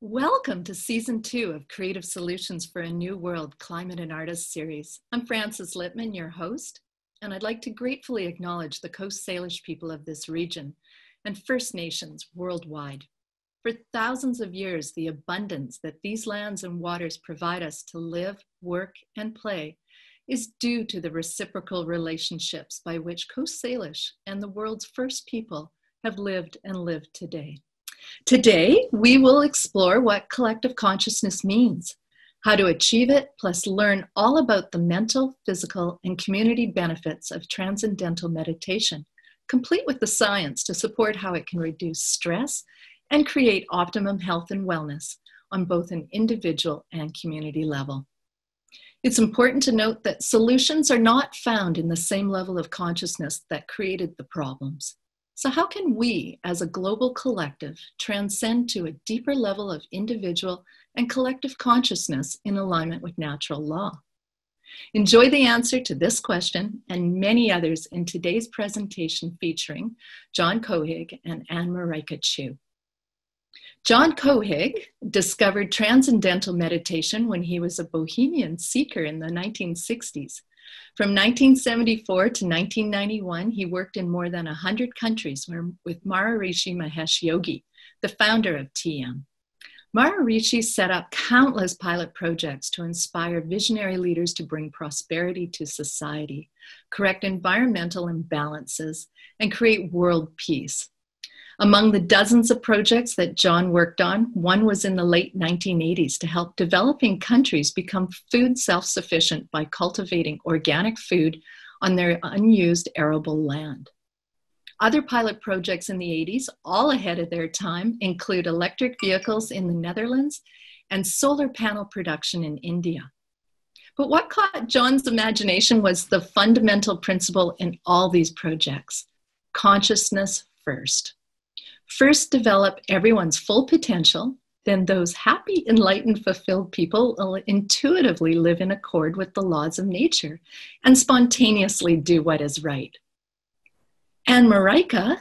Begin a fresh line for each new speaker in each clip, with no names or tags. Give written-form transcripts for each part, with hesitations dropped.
Welcome to Season 2 of Creative Solutions for a New World Climate and Artists series. I'm Frances Litman, your host, and I'd like to gratefully acknowledge the Coast Salish people of this region and First Nations worldwide. For thousands of years, the abundance that these lands and waters provide us to live, work, and play is due to the reciprocal relationships by which Coast Salish and the world's first people have lived and live today. Today, we will explore what collective consciousness means, how to achieve it, plus learn all about the mental, physical, and community benefits of transcendental meditation, complete with the science to support how it can reduce stress and create optimum health and wellness on both an individual and community level. It's important to note that solutions are not found in the same level of consciousness that created the problems. So how can we, as a global collective, transcend to a deeper level of individual and collective consciousness in alignment with natural law? Enjoy the answer to this question and many others in today's presentation featuring John Cowhig and Anne-Marieke. John Cowhig discovered transcendental meditation when he was a Bohemian seeker in the 1960s. From 1974 to 1991, he worked in more than 100 countries with Maharishi Mahesh Yogi, the founder of TM. Maharishi set up countless pilot projects to inspire visionary leaders to bring prosperity to society, correct environmental imbalances, and create world peace. Among the dozens of projects that John worked on, one was in the late 1980s to help developing countries become food self-sufficient by cultivating organic food on their unused arable land. Other pilot projects in the 80s, all ahead of their time, include electric vehicles in the Netherlands and solar panel production in India. But what caught John's imagination was the fundamental principle in all these projects: consciousness first. First, develop everyone's full potential, then those happy, enlightened, fulfilled people will intuitively live in accord with the laws of nature and spontaneously do what is right. Anne-Marieke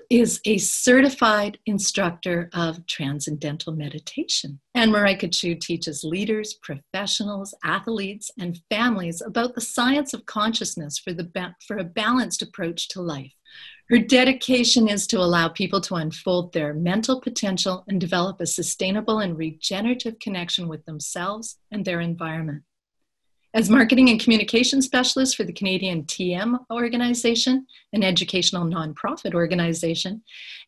is a certified instructor of transcendental meditation. Anne-Marieke teaches leaders, professionals, athletes, and families about the science of consciousness for a balanced approach to life. Her dedication is to allow people to unfold their mental potential and develop a sustainable and regenerative connection with themselves and their environment. As marketing and communication specialist for the Canadian TM organization, an educational nonprofit organization,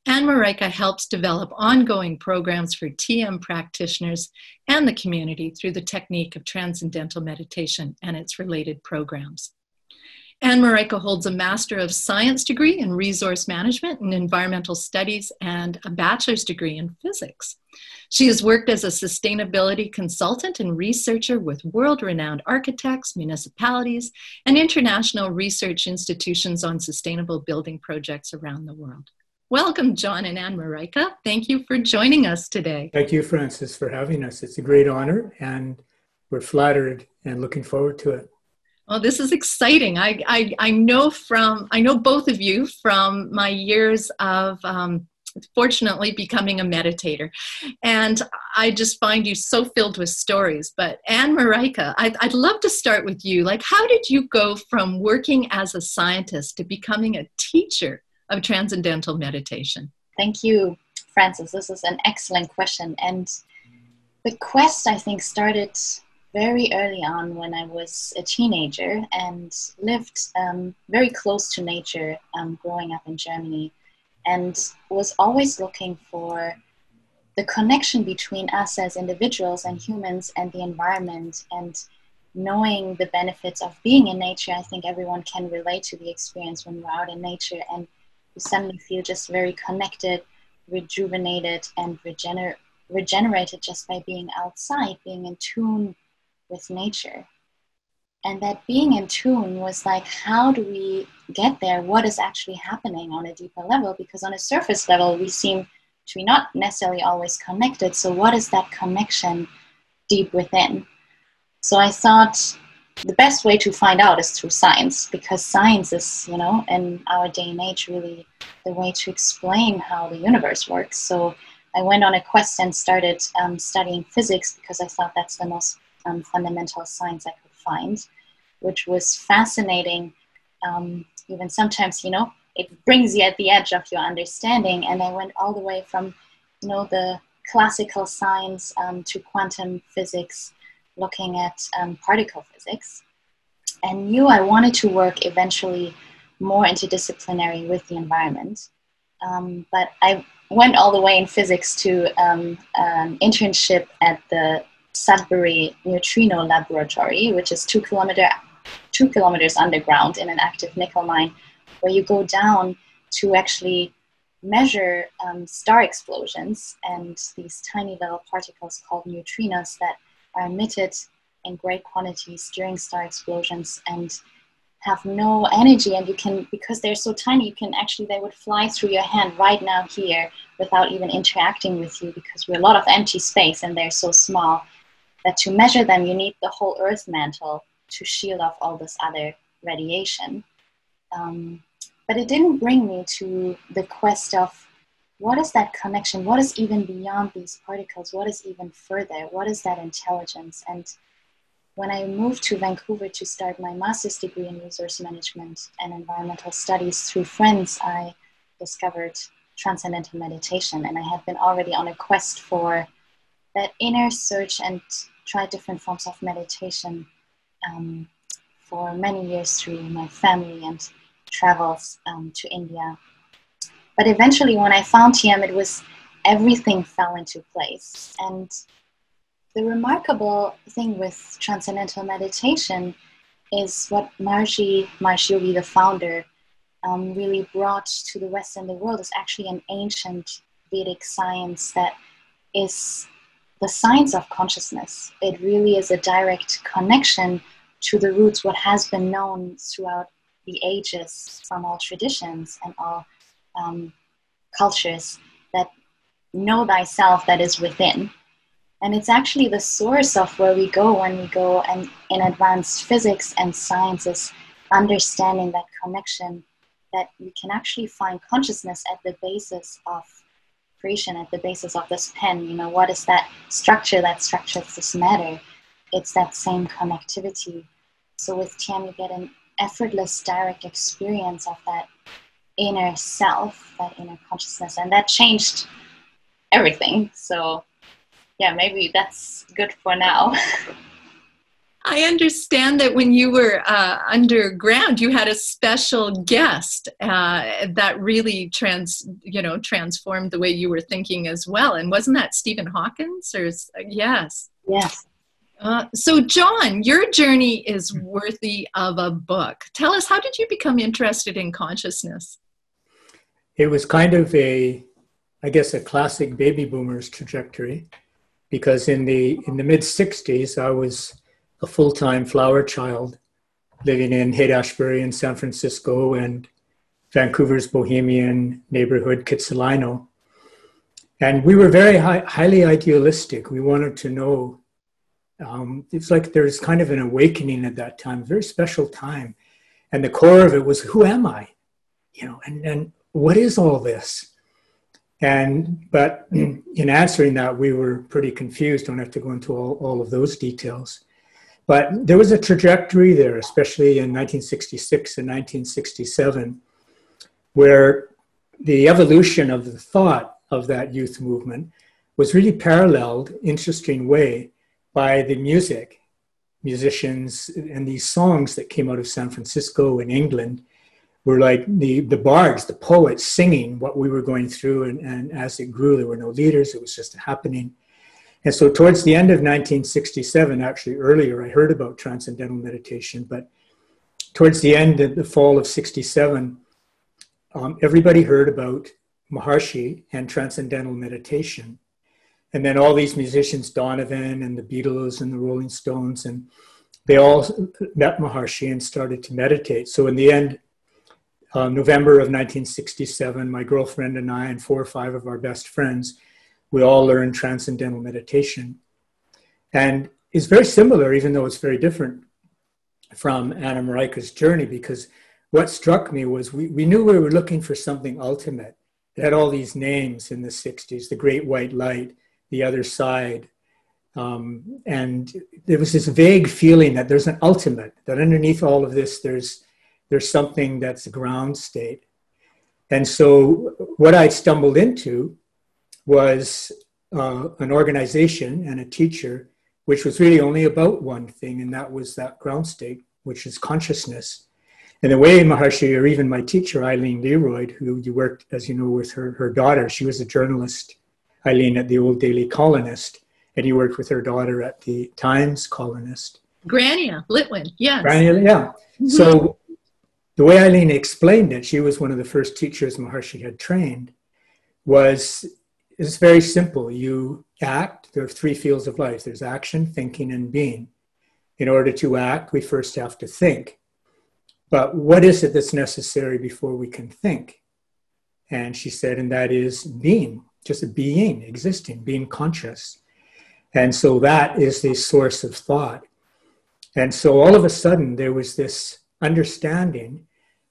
Anne-Marieke helps develop ongoing programs for TM practitioners and the community through the technique of transcendental meditation and its related programs. Anne-Marieke holds a Master of Science degree in Resource Management and Environmental Studies and a bachelor's degree in Physics. She has worked as a sustainability consultant and researcher with world-renowned architects, municipalities, and international research institutions on sustainable building projects around the world. Welcome, John and Anne-Marieke. Thank you for joining us today.
Thank you, Frances, for having us. It's a great honor, and we're flattered and looking forward to it.
Well, this is exciting. I know both of you from my years of fortunately becoming a meditator, and I just find you so filled with stories. But Anne-Marieke, I'd love to start with you. Like, how did you go from working as a scientist to becoming a teacher of transcendental meditation?
Thank you, Frances. This is an excellent question, and the quest, I think, started very early on when I was a teenager and lived very close to nature growing up in Germany, and was always looking for the connection between us as individuals and humans and the environment, and knowing the benefits of being in nature. I think everyone can relate to the experience when we're out in nature and you suddenly feel just very connected, rejuvenated, and regenerated just by being outside, being in tune with nature. And that being in tune was like, how do we get there? What is actually happening on a deeper level? Because on a surface level, we seem to be not necessarily always connected. So what is that connection deep within? So I thought the best way to find out is through science, because science is, in our day and age, really the way to explain how the universe works. So I went on a quest and started studying physics because I thought that's the most fundamental science I could find, which was fascinating. Even sometimes, you know, it brings you at the edge of your understanding. And I went all the way from, you know, the classical science to quantum physics, looking at particle physics, and knew I wanted to work eventually more interdisciplinary with the environment. But I went all the way in physics to an internship at the Sudbury Neutrino Laboratory, which is 2 kilometers underground in an active nickel mine, where you go down to actually measure star explosions and these tiny little particles called neutrinos that are emitted in great quantities during star explosions and have no energy. And you can, because they're so tiny, you can actually, they would fly through your hand right now here without even interacting with you, because we're a lot of empty space and they're so small that to measure them, you need the whole Earth mantle to shield off all this other radiation. But it didn't bring me to the quest of what is that connection? What is even beyond these particles? What is even further? What is that intelligence? And when I moved to Vancouver to start my master's degree in resource management and environmental studies through friends, I discovered Transcendental Meditation. And I had been already on a quest for that inner search and tried different forms of meditation for many years through my family and travels to India. But eventually when I found TM, it was everything fell into place. And the remarkable thing with Transcendental Meditation is what Maharishi Mahesh Yogi, the founder, really brought to the West and the world is actually an ancient Vedic science that is the science of consciousness. It really is a direct connection to the roots, what has been known throughout the ages from all traditions and all cultures, that know thyself that is within. And it's actually the source of where we go when we go and in advanced physics and sciences, understanding that connection, that we can actually find consciousness at the basis of creation, at the basis of this pen. You know, what is that structure that structures this matter? It's that same connectivity. So with TM, you get an effortless, direct experience of that inner self, that inner consciousness, and that changed everything. So yeah, maybe that's good for now.
I understand that when you were underground, you had a special guest that really transformed the way you were thinking as well. And wasn't that Stephen Hawkins? Yes.
Yes.
So John, your journey is worthy of a book. Tell us, how did you become interested in consciousness?
It was kind of a classic baby boomer's trajectory, because in the mid-60s, I was a full-time flower child living in Haight-Ashbury in San Francisco and Vancouver's Bohemian neighborhood, Kitsilano. And we were very highly idealistic. We wanted to know. It's like there's kind of an awakening at that time, a very special time. And the core of it was, who am I? You know, and what is all this? But in answering that, we were pretty confused. Don't have to go into all of those details. But there was a trajectory there, especially in 1966 and 1967, where the evolution of the thought of that youth movement was really paralleled, interesting way, by the musicians, and these songs that came out of San Francisco and England were like the bards, the poets singing what we were going through. And as it grew, there were no leaders. It was just happening. And so towards the end of 1967, actually earlier, I heard about Transcendental Meditation, but towards the end of the fall of 67, everybody heard about Maharishi and Transcendental Meditation. And then all these musicians, Donovan and the Beatles and the Rolling Stones, and they all met Maharishi and started to meditate. So in the end, November of 1967, my girlfriend and I and 4 or 5 of our best friends, we all learned Transcendental Meditation. And it's very similar, even though it's very different from Anne-Marieke's journey, because what struck me was we knew we were looking for something ultimate. It had all these names in the 60s, the Great White Light, the Other Side. And there was this vague feeling that there's an ultimate, that underneath all of this, there's something that's a ground state. And so what I stumbled into was an organization and a teacher, which was really only about one thing, and that was that ground state, which is consciousness. And the way Maharishi, or even my teacher, Eileen Leroyd, who you worked, as you know, with her daughter, she was a journalist, Eileen, at the old Daily Colonist, and he worked with her daughter at the Times Colonist.
Grania Litman, yes.
Grania, yeah. Mm-hmm. So the way Eileen explained it, she was one of the first teachers Maharishi had trained, it's very simple. You act, there are three fields of life. There's action, thinking, and being. In order to act, we first have to think. But what is it that's necessary before we can think? And she said, and that is being, just a being, existing, being conscious. And so that is the source of thought. And so all of a sudden, there was this understanding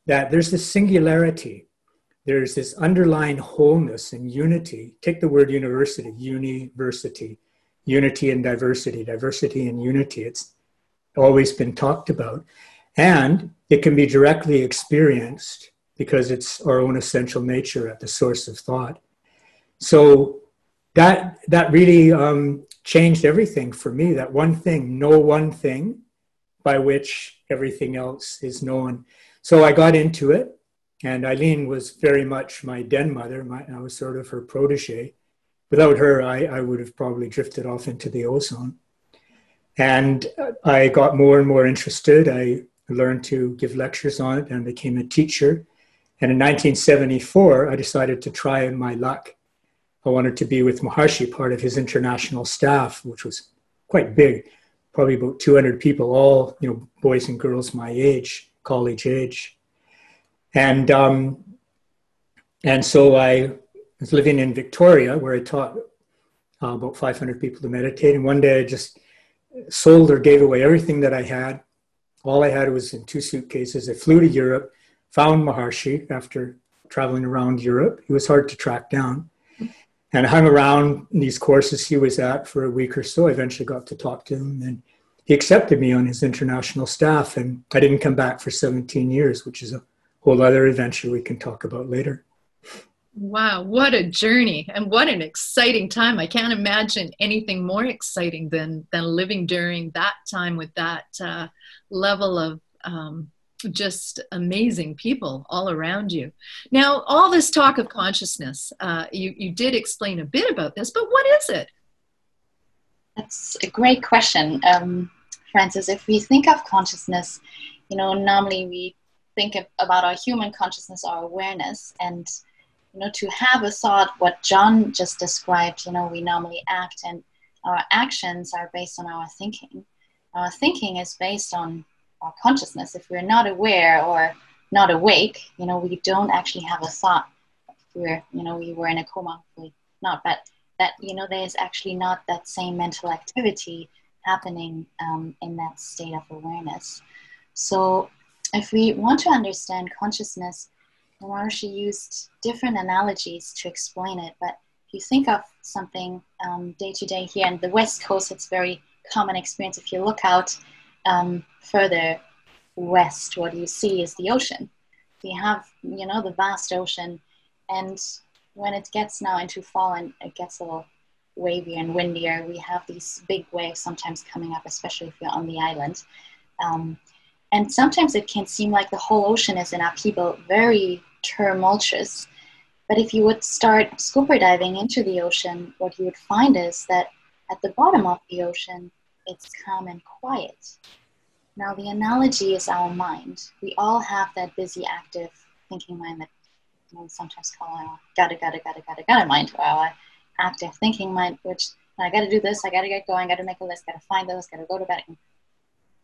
that there's this singularity. There's this underlying wholeness and unity. Take the word university, university, unity and diversity, diversity and unity. It's always been talked about. And it can be directly experienced because it's our own essential nature at the source of thought. So that really changed everything for me. That one thing, know one thing by which everything else is known. So I got into it. And Eileen was very much my den mother. I was sort of her protege. Without her, I would have probably drifted off into the ozone. And I got more and more interested. I learned to give lectures on it and became a teacher. And in 1974, I decided to try my luck. I wanted to be with Maharishi, part of his international staff, which was quite big, probably about 200 people, all boys and girls my age, college age. And so I was living in Victoria, where I taught about 500 people to meditate. And one day I just sold or gave away everything that I had. All I had was in 2 suitcases. I flew to Europe, found Maharishi after traveling around Europe. He was hard to track down. And I hung around these courses he was at for a week or so. I eventually got to talk to him. And he accepted me on his international staff. And I didn't come back for 17 years, which is a whole other adventure we can talk about later.
Wow, what a journey and what an exciting time. I can't imagine anything more exciting than living during that time with that level of just amazing people all around you. Now, all this talk of consciousness, you did explain a bit about this, but what is it?
That's a great question, Frances. If we think of consciousness, normally we think about our human consciousness, our awareness, and to have a thought, what John just described, we normally act, and our actions are based on our thinking. Our thinking is based on our consciousness. If we're not aware or not awake, we don't actually have a thought. We were in a coma, not, but that, there's actually not that same mental activity happening in that state of awareness. So if we want to understand consciousness, Maharishi used different analogies to explain it. But if you think of something day to day here in the West Coast, it's very common experience. If you look out further west, what you see is the ocean. We have, the vast ocean. And when it gets now into fall and it gets a little wavier and windier, we have these big waves sometimes coming up, especially if you're on the island. And sometimes it can seem like the whole ocean is in upheaval, very tumultuous. But if you would start scuba diving into the ocean, what you would find is that at the bottom of the ocean, it's calm and quiet. Now, the analogy is our mind. We all have that busy, active thinking mind that we sometimes call our gotta mind, or our active thinking mind, which I gotta do this, I gotta get going, gotta make a list, gotta find those, gotta go to bed.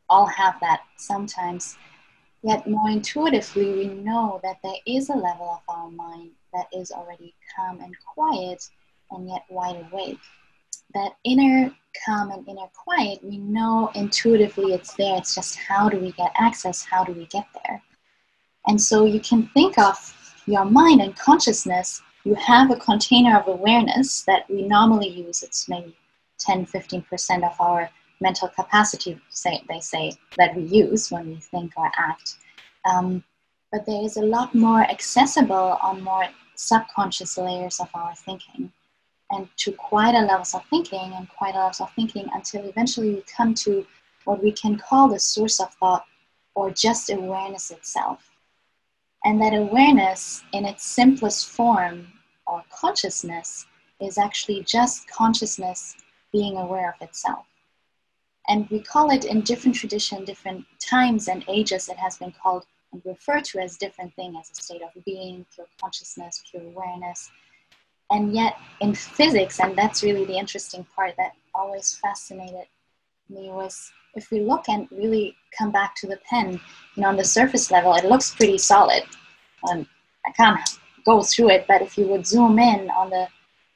All have that sometimes, yet more intuitively we know that there is a level of our mind that is already calm and quiet and yet wide awake. That inner calm and inner quiet, we know intuitively it's there. It's just how do we get access? How do we get there? And so you can think of your mind and consciousness you have a container of awareness that we normally use. It's maybe 10-15% of our mental capacity, they say, that we use when we think or act. But there is a lot more accessible on more subconscious layers of our thinking, and to quieter levels of thinking and quieter levels of thinking, until eventually we come to what we can call the source of thought, or just awareness itself. And that awareness in its simplest form, or consciousness, is actually just consciousness being aware of itself. And we call it, in different traditions, different times and ages, it has been called and referred to as different things, as a state of being, pure consciousness, pure awareness. And yet in physics, and that's really the interesting part that always fascinated me, was if we look and really come back to the pen, on the surface level, it looks pretty solid. I can't go through it, but if you would zoom in on the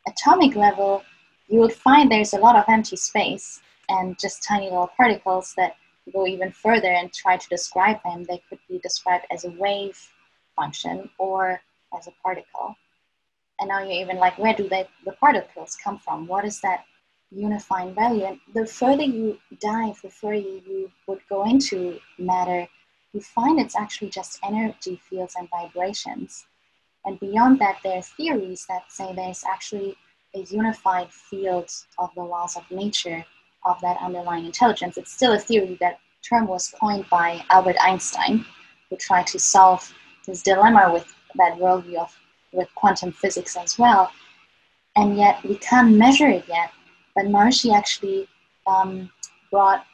atomic level, you would find there's a lot of empty space and just tiny little particles that go even further and try to describe them. They could be described as a wave function or as a particle. And now you're even like, where do the particles come from? What is that unifying value? And the further you dive, the further you would go into matter, you find it's actually just energy fields and vibrations. And beyond that, there are theories that say there's actually a unified field of the laws of nature, of that underlying intelligence. It's still a theory. That term was coined by Albert Einstein, who tried to solve this dilemma with that worldview with quantum physics as well. And yet we can't measure it yet. But Maharishi actually brought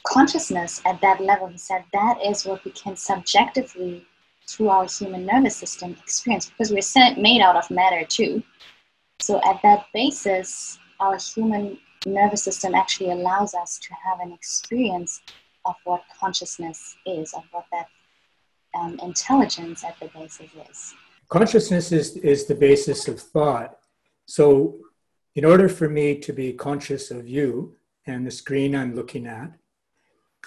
consciousness at that level. He said that is what we can subjectively, through our human nervous system, experience, because we're made out of matter too. So at that basis, our human nervous system actually allows us to have an experience of what consciousness is, of what that intelligence at the basis is.
Consciousness is the basis of thought. So in order for me to be conscious of you and the screen I'm looking at,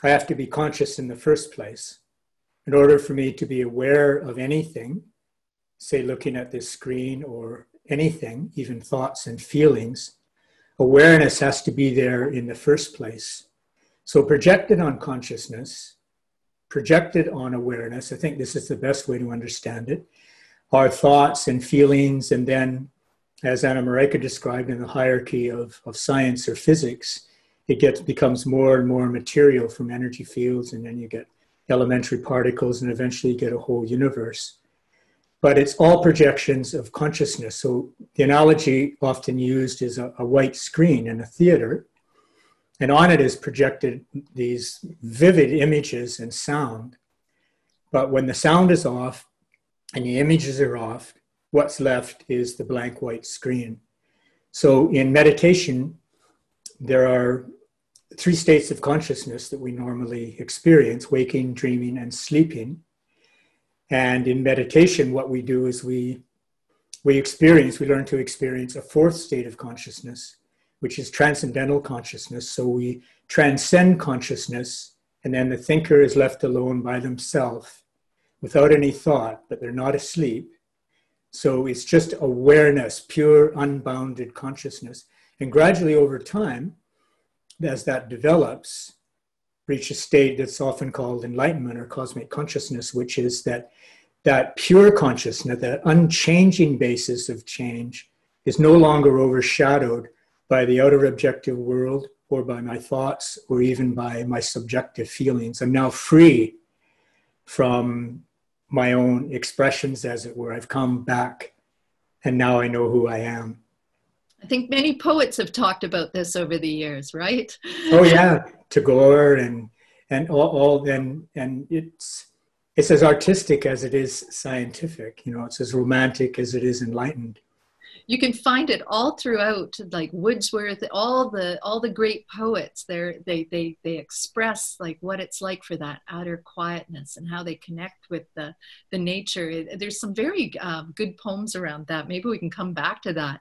I have to be conscious in the first place. In order for me to be aware of anything, say looking at this screen or anything, even thoughts and feelings, awareness has to be there in the first place. So projected on consciousness, projected on awareness, I think this is the best way to understand it, are thoughts and feelings, and then, as Anne-Marieke described in the hierarchy of science or physics, it becomes more and more material from energy fields, and then you get elementary particles, and eventually you get a whole universe. But it's all projections of consciousness. So the analogy often used is a white screen in a theater, and on it is projected these vivid images and sound. But when the sound is off and the images are off, what's left is the blank white screen. So in meditation, there are 3 states of consciousness that we normally experience: waking, dreaming, and sleeping. And in meditation, what we do is we learn to experience a 4th state of consciousness, which is transcendental consciousness. So we transcend consciousness, and then the thinker is left alone by themselves without any thought, but they're not asleep. So it's just awareness, pure, unbounded consciousness. And gradually over time, as that develops, reach a state that's often called enlightenment or cosmic consciousness, which is that pure consciousness, that unchanging basis of change, is no longer overshadowed by the outer objective world or by my thoughts or even by my subjective feelings. I'm now free from my own expressions, as it were. I've come back, and now I know who I am.
I think many poets have talked about this over the years, right?
Oh yeah, Tagore and it's as artistic as it is scientific. It's as romantic as it is enlightened.
You can find it all throughout, like Wordsworth, all the great poets. They express like what it's like for that outer quietness and how they connect with the nature. There's some very good poems around that. Maybe we can come back to that.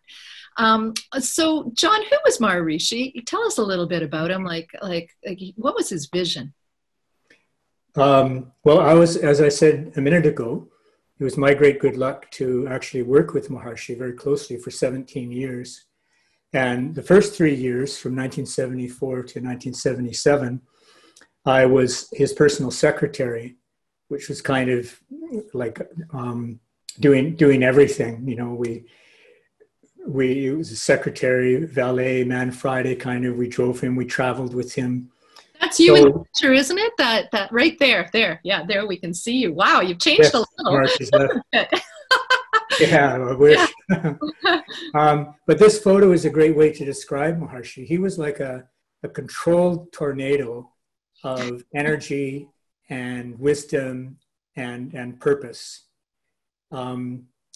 So, John, who was Maharishi? Tell us a little bit about him. Like what was his vision?
Well, I was, as I said a minute ago, it was my great good luck to actually work with Maharishi very closely for 17 years. And the first 3 years, from 1974 to 1977, I was his personal secretary, which was kind of like doing everything. You know, it was a secretary, valet, man Friday kind of. We drove him, we traveled with him.
That's you in the picture, isn't it? That right there. Yeah, there we can see you. Wow, you've changed a little.
Marishi's left. Yeah, I wish. But this photo is a great way to describe Maharishi. He was like a controlled tornado of energy and wisdom and purpose.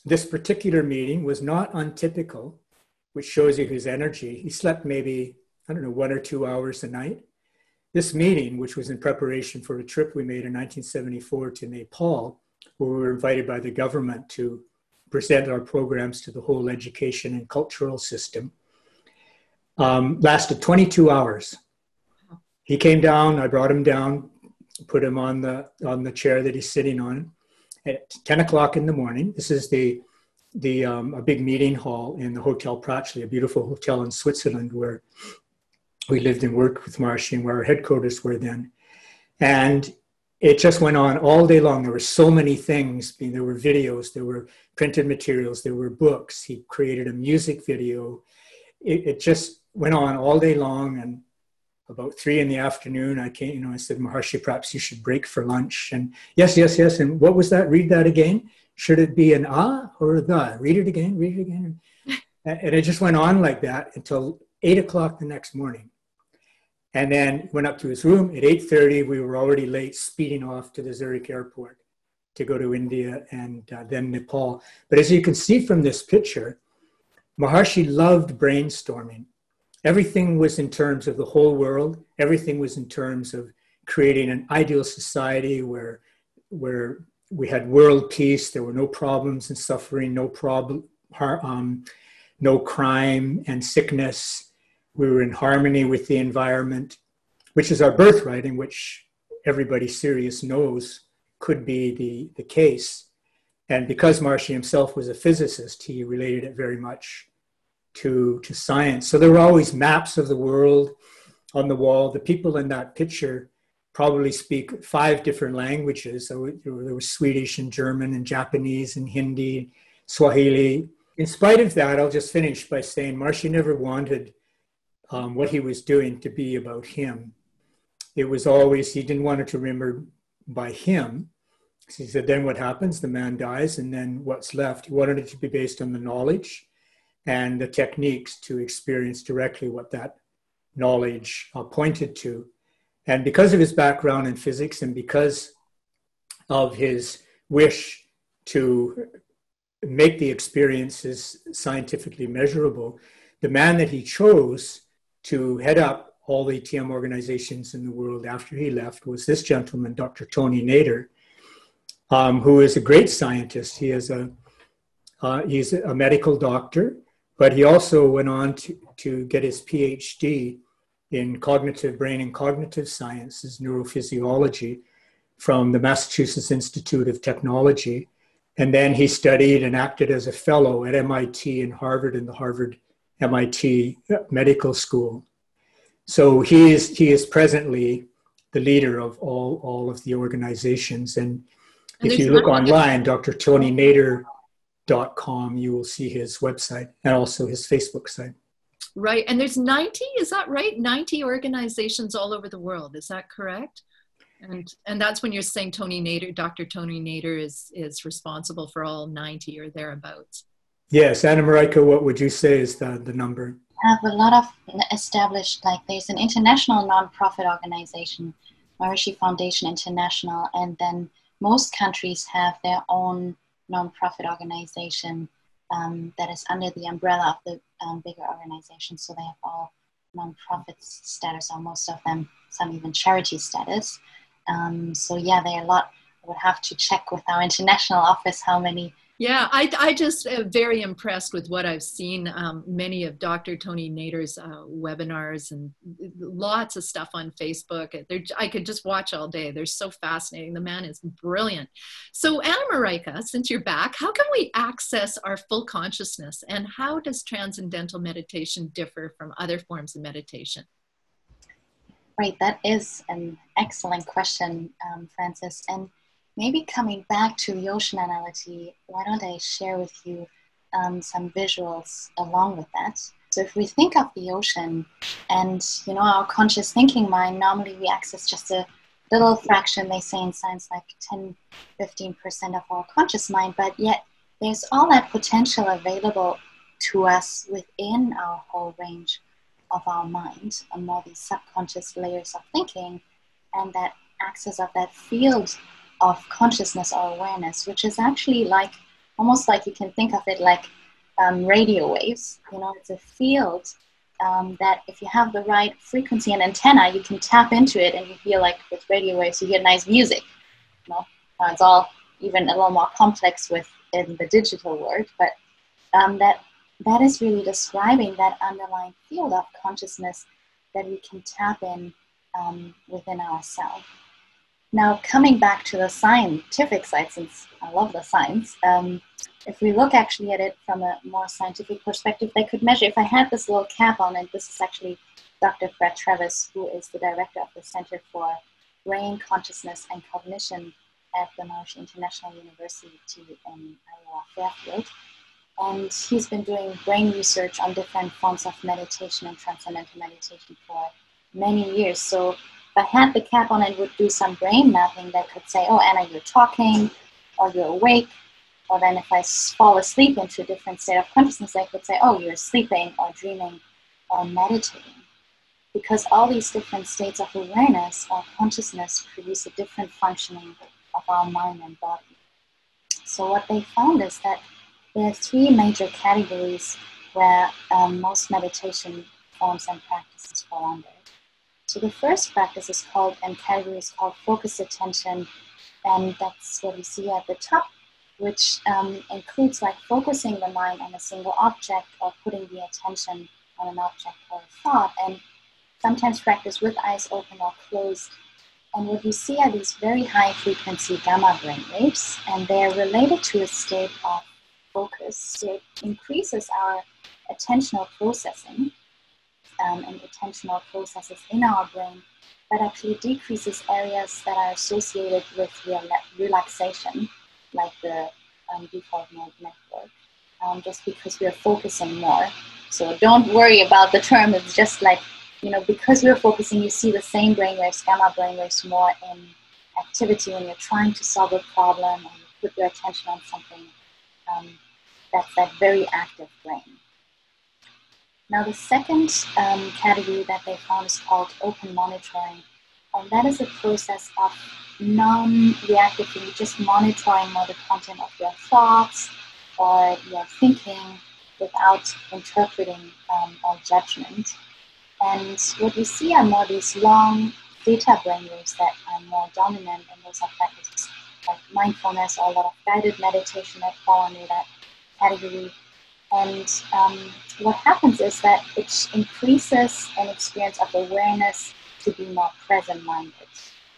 This particular meeting was not untypical, which shows you his energy. He slept maybe, 1 or 2 hours a night. This meeting, which was in preparation for a trip we made in 1974 to Nepal, where we were invited by the government to present our programs to the whole education and cultural system, lasted 22 hours. He came down, I brought him down, put him on the chair that he's sitting on at 10 o'clock in the morning. This is a big meeting hall in the Hotel Pratchley, a beautiful hotel in Switzerland where we lived and worked with Maharishi and where our headquarters were then. And it just went on all day long. There were so many things. I mean, there were videos, there were printed materials, there were books. He created a music video. It just went on all day long. And about 3 p.m, I came, I said, Maharishi, perhaps you should break for lunch. And yes. And what was that? Read that again. Should it be an or a the? Read it again. And it just went on like that until 8 o'clock the next morning. And then went up to his room at 8:30. We were already late, speeding off to the Zurich airport to go to India and then Nepal. But as you can see from this picture, Maharishi loved brainstorming. Everything was in terms of the whole world. Everything was in terms of creating an ideal society where we had world peace. There were no problems and suffering, no crime and sickness. We were in harmony with the environment, which is our birthright, and which everybody serious knows could be the case. And because Maharishi himself was a physicist, he related it very much to science. So there were always maps of the world on the wall. The people in that picture probably speak 5 different languages. So there was Swedish and German and Japanese and Hindi, Swahili. In spite of that, I'll just finish by saying Maharishi never wanted what he was doing to be about him. It was always, he didn't want it to remember by him. So he said, then what happens? The man dies, and then what's left? He wanted it to be based on the knowledge and the techniques to experience directly what that knowledge pointed to. And because of his background in physics and because of his wish to make the experiences scientifically measurable, the man that he chose to head up all the TM organizations in the world after he left was this gentleman, Dr. Tony Nader, who is a great scientist. He's a medical doctor, but he also went on to get his PhD in cognitive brain and cognitive sciences, neurophysiology, from the Massachusetts Institute of Technology. And then he studied and acted as a fellow at MIT and Harvard in the Harvard MIT Medical School. So he is presently the leader of all of the organizations. And if you look online, drtonynader.com, you will see his website and also his Facebook site.
Right. And there's 90, is that right? 90 organizations all over the world. Is that correct? And that's when you're saying Tony Nader, Dr. Tony Nader is responsible for all 90 or thereabouts.
Yes. Anne-Marieke, what would you say is the number?
I have a lot of established, like there's an international nonprofit organization, Maharishi Foundation International, and then most countries have their own nonprofit organization that is under the umbrella of the bigger organization. So they have all nonprofit status, or most of them, some even charity status. So yeah, there are a lot. I would have to check with our international office how many
Yeah, I just am very impressed with what I've seen. Many of Dr. Tony Nader's webinars and lots of stuff on Facebook. I could just watch all day. They're so fascinating. The man is brilliant. So Anne-Marieke, since you're back, how can we access our full consciousness, and how does transcendental meditation differ from other forms of meditation?
Right, that is an excellent question, Frances. And maybe coming back to the ocean analogy, why don't I share with you some visuals along with that? So if we think of the ocean and, our conscious thinking mind, normally we access just a little fraction, they say in science, like 10, 15% of our conscious mind, but yet there's all that potential available to us within our whole range of our mind, and all these subconscious layers of thinking, and that access of that field of consciousness or awareness, which is actually like, almost like you can think of it like radio waves. It's a field that if you have the right frequency and antenna, you can tap into it, and you feel like with radio waves, you hear nice music. It's all even a little more complex in the digital world, but that is really describing that underlying field of consciousness that we can tap in within ourselves. Now, coming back to the scientific side, since I love the science, if we look actually at it from a more scientific perspective, they could measure, if I had this little cap on, and this is actually Dr. Fred Travis, who is the director of the Center for Brain, Consciousness, and Cognition at the Maharishi International University in Iowa, Fairfield. And he's been doing brain research on different forms of meditation and transcendental meditation for many years. So if I had the cap on and would do some brain mapping that could say, oh, Anna, you're talking, or you're awake. Or then if I fall asleep into a different state of consciousness, I could say, oh, you're sleeping or dreaming or meditating. Because all these different states of awareness or consciousness produce a different functioning of our mind and body. So what they found is that there are three major categories where most meditation forms and practices fall under. So the first practice is called, and category is called focused attention, and that's what we see at the top, which includes like focusing the mind on a single object or putting the attention on an object or a thought, and sometimes practice with eyes open or closed. And what you see are these very high frequency gamma brain waves, and they're related to a state of focus. So it increases our attentional processing and attentional processes in our brain, but actually decreases areas that are associated with relaxation, like the default mode network, just because we're focusing more. So don't worry about the term. It's just like, because we're focusing, you see the same brainwaves, gamma brainwaves, more in activity when you're trying to solve a problem and you put your attention on something. That's that very active brain. Now the second category that they found is called open monitoring. And that is a process of non-reactively just monitoring more the content of your thoughts or your thinking without interpreting or judgment. And what we see are more these long theta brainwaves that are more dominant, and those are practices like mindfulness or a lot of guided meditation that fall under that category. And what happens is that it increases an experience of awareness to be more present-minded.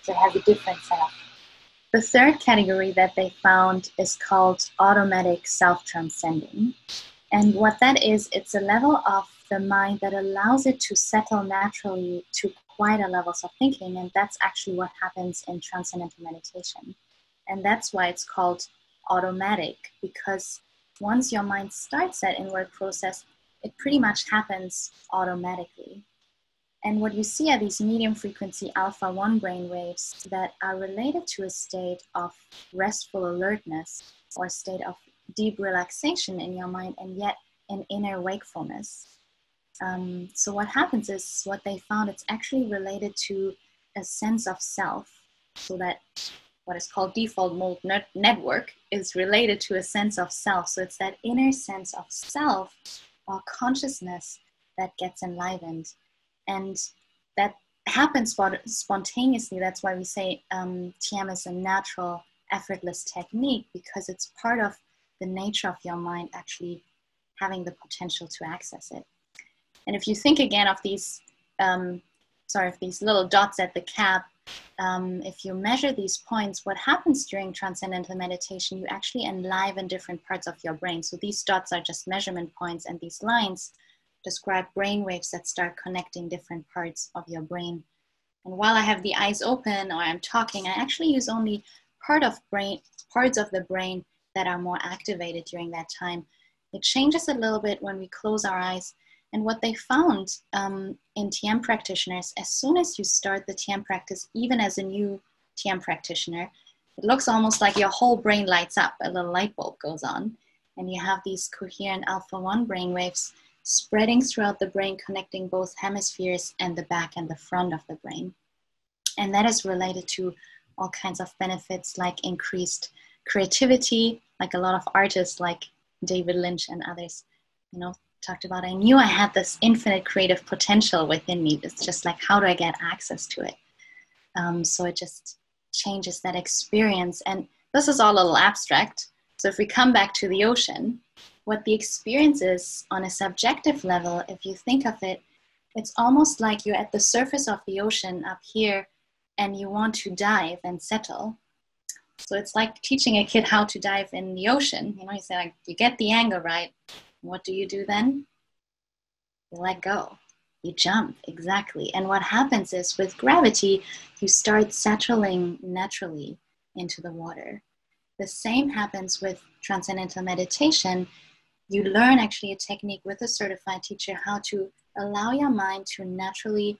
So it has a different setup. The third category that they found is called automatic self-transcending. And what that is, it's a level of the mind that allows it to settle naturally to quieter levels of thinking. And that's actually what happens in transcendental meditation. And that's why it's called automatic, because once your mind starts that inward process, it pretty much happens automatically. And what you see are these medium frequency alpha 1 brain waves that are related to a state of restful alertness or a state of deep relaxation in your mind, and yet an inner wakefulness. So what happens is, what they found, it's actually related to a sense of self. So that what is called default mode network is related to a sense of self. So it's that inner sense of self or consciousness that gets enlivened. And that happens spontaneously. That's why we say TM is a natural, effortless technique, because it's part of the nature of your mind actually having the potential to access it. And if you think again of these, of these little dots at the cap, if you measure these points, what happens during transcendental meditation, you actually enliven different parts of your brain. So these dots are just measurement points, and these lines describe brain waves that start connecting different parts of your brain. And while I have the eyes open or I'm talking, I actually use only parts of the brain that are more activated during that time. It changes a little bit when we close our eyes. And what they found in TM practitioners, as soon as you start the TM practice, even as a new TM practitioner, it looks almost like your whole brain lights up, a little light bulb goes on, and you have these coherent alpha-1 brain waves spreading throughout the brain, connecting both hemispheres and the back and the front of the brain. And that is related to all kinds of benefits like increased creativity, like a lot of artists like David Lynch and others, talked about. I knew I had this infinite creative potential within me. It's just like, how do I get access to it? So it just changes that experience. And this is all a little abstract. So if we come back to the ocean, what the experience is on a subjective level, if you think of it, it's almost like you're at the surface of the ocean up here and you want to dive and settle. So it's like teaching a kid how to dive in the ocean. You say, like, you get the angle right. What do you do then? You let go. You jump, exactly. And what happens is with gravity, you start settling naturally into the water. The same happens with transcendental meditation. You learn actually a technique with a certified teacher how to allow your mind to naturally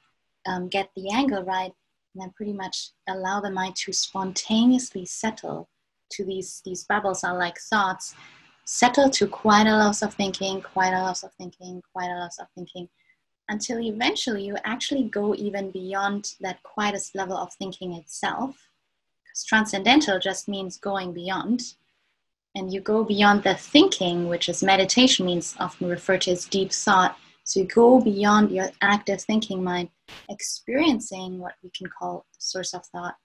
get the angle right, and then pretty much allow the mind to spontaneously settle to these bubbles are like thoughts, settle to quite a lot of thinking, quite a lot of thinking, quite a lot of thinking, until eventually you actually go even beyond that quietest level of thinking itself. Because transcendental just means going beyond. And you go beyond the thinking, which is meditation means often referred to as deep thought. So you go beyond your active thinking mind, experiencing what we can call the source of thought,